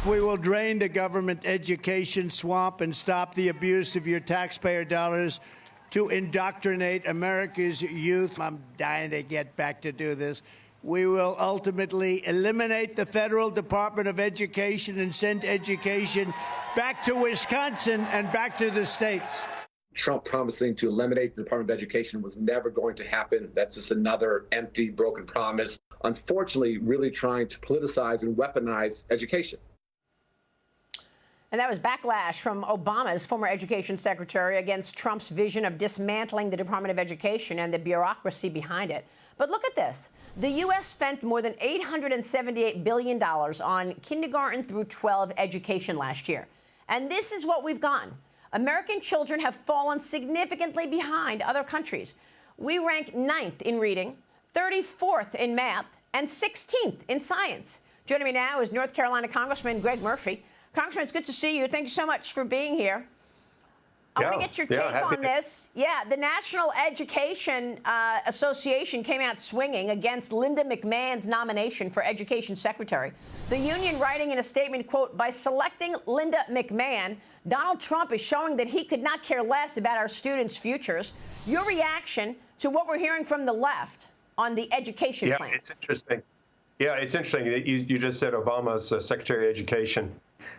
We will drain the government education swamp and stop the abuse of your taxpayer dollars to indoctrinate America's youth. I'm dying to get back to do this. We will ultimately eliminate the federal Department of Education and send education back to Wisconsin and back to the states. Trump promising to eliminate the Department of Education was never going to happen. That's just another empty, broken promise. Unfortunately, really trying to politicize and weaponize education. And that was backlash from Obama's former education secretary against Trump's vision of dismantling the Department of Education and the bureaucracy behind it. But look at this. The U.S. spent more than $878 billion on kindergarten through 12 education last year. And this is what we've gotten. American children have fallen significantly behind other countries. We rank 9th in reading, 34th in math, and 16th in science. Joining me now is North Carolina Congressman Greg Murphy. Congressman, it's good to see you. Thank you so much for being here. I want to get your take on this. Yeah, the National Education Association came out swinging against Linda McMahon's nomination for Education Secretary. The union writing in a statement, quote, by selecting Linda McMahon, Donald Trump is showing that he could not care less about our students' futures. Your reaction to what we're hearing from the left on the education plans? Yeah, it's interesting. Yeah, it's interesting that you just said Obama's Secretary of Education.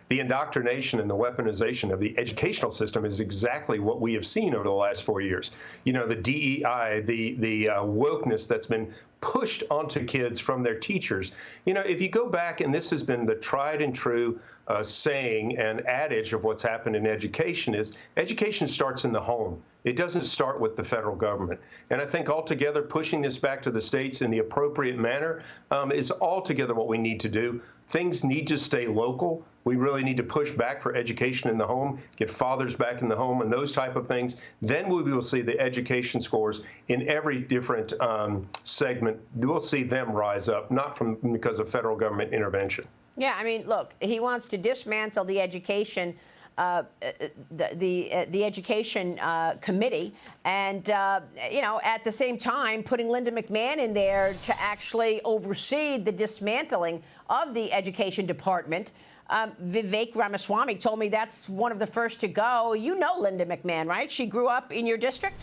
The indoctrination and the weaponization of the educational system is exactly what we have seen over the last 4 years. You know, the DEI, the wokeness that's been pushed onto kids from their teachers. You know, if you go back, and this has been the tried and true saying and adage of what's happened in education is education starts in the home. It doesn't start with the federal government. And I think altogether pushing this back to the states in the appropriate manner is altogether what we need to do. Things need to stay local. We really need to push back for education in the home, get fathers back in the home and those type of things. Then we will see the education scores in every different segment. We'll see them rise up, not because of federal government intervention. Yeah, I mean, look, he wants to dismantle the education the education committee, and you know, at the same time, putting Linda McMahon in there to actually oversee the dismantling of the education department. Vivek Ramaswamy told me that's one of the first to go. You know Linda McMahon, right? She grew up in your district?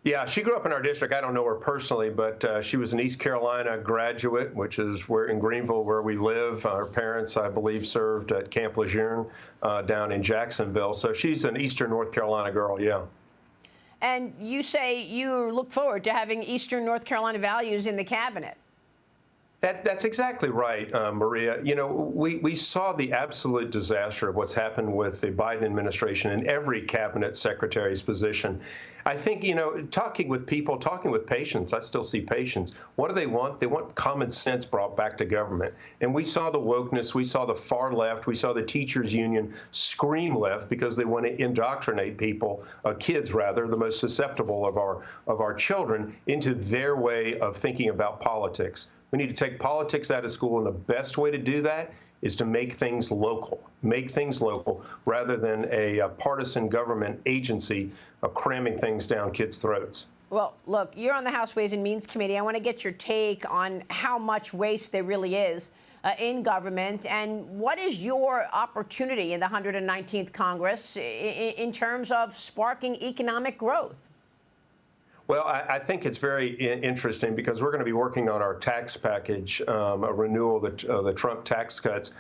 Yeah, she grew up in our district. I don't know her personally, but she was an East Carolina graduate, which is where in Greenville, where we live. Our parents, I believe, served at Camp Lejeune down in Jacksonville. So she's an Eastern North Carolina girl, yeah. And you say you look forward to having Eastern North Carolina values in the cabinet. That's exactly right, Maria. You know, we saw the absolute disaster of what's happened with the Biden administration in every cabinet secretary's position. I think, you know, talking with people, talking with patients, I still see patients. What do they want? They want common sense brought back to government. And we saw the wokeness. We saw the far left. We saw the teachers union scream left because they want to indoctrinate people, kids rather, the most susceptible of our children, into their way of thinking about politics. We need to take politics out of school, and the best way to do that is to make things local rather than a partisan government agency cramming things down kids' throats. Well, look, you're on the House Ways and Means Committee. I want to get your take on how much waste there really is in government, and what is your opportunity in the 119th Congress in terms of sparking economic growth? Well, I think it's very interesting because we're going to be working on our tax package, a renewal of the Trump tax cuts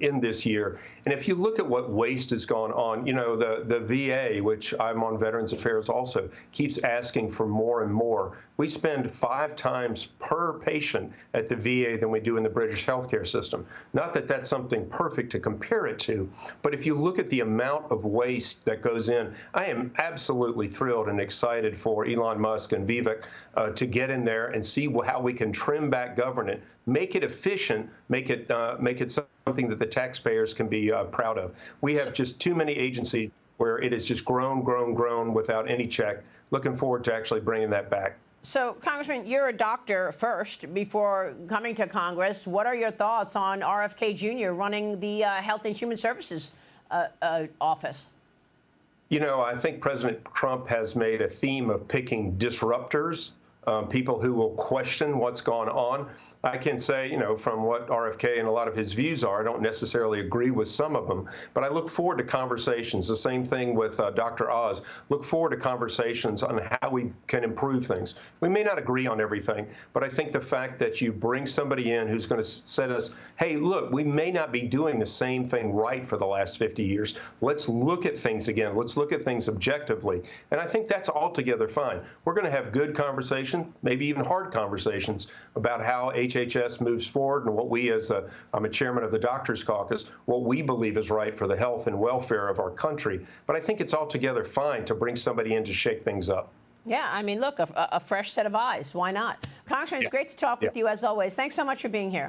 in this year. And if you look at what waste has gone on, you know, the VA, which I'm on Veterans Affairs also, keeps asking for more and more. We spend 5 times per patient at the VA than we do in the British healthcare system. Not that that's something perfect to compare it to, but if you look at the amount of waste that goes in, I am absolutely thrilled and excited for Elon Musk and Vivek to get in there and see how we can trim back government, make it efficient, make it something that the taxpayers can be proud of. We have just too many agencies where it has just grown without any check. Looking forward to actually bringing that back. So, Congressman, you're a doctor first before coming to Congress. What are your thoughts on RFK Jr. running the Health and Human Services office? You know, I think President Trump has made a theme of picking disruptors, people who will question what's gone on. I can say, from what RFK and a lot of his views are, I don't necessarily agree with some of them, but I look forward to conversations. The same thing with Dr. Oz. Look forward to conversations on how we can improve things. We may not agree on everything, but I think the fact that you bring somebody in who's going to set us, hey, look, we may not be doing the same thing right for the last 50 years. Let's look at things again. Let's look at things objectively. And I think that's altogether fine. We're going to have good conversation, maybe even hard conversations about how HHS moves forward and what we, as I'm a chairman of the Doctors Caucus, what we believe is right for the health and welfare of our country. But I think it's altogether fine to bring somebody in to shake things up. Yeah, I mean, look, a fresh set of eyes. Why not? Congressman, it's great to talk with you, as always. Thanks so much for being here.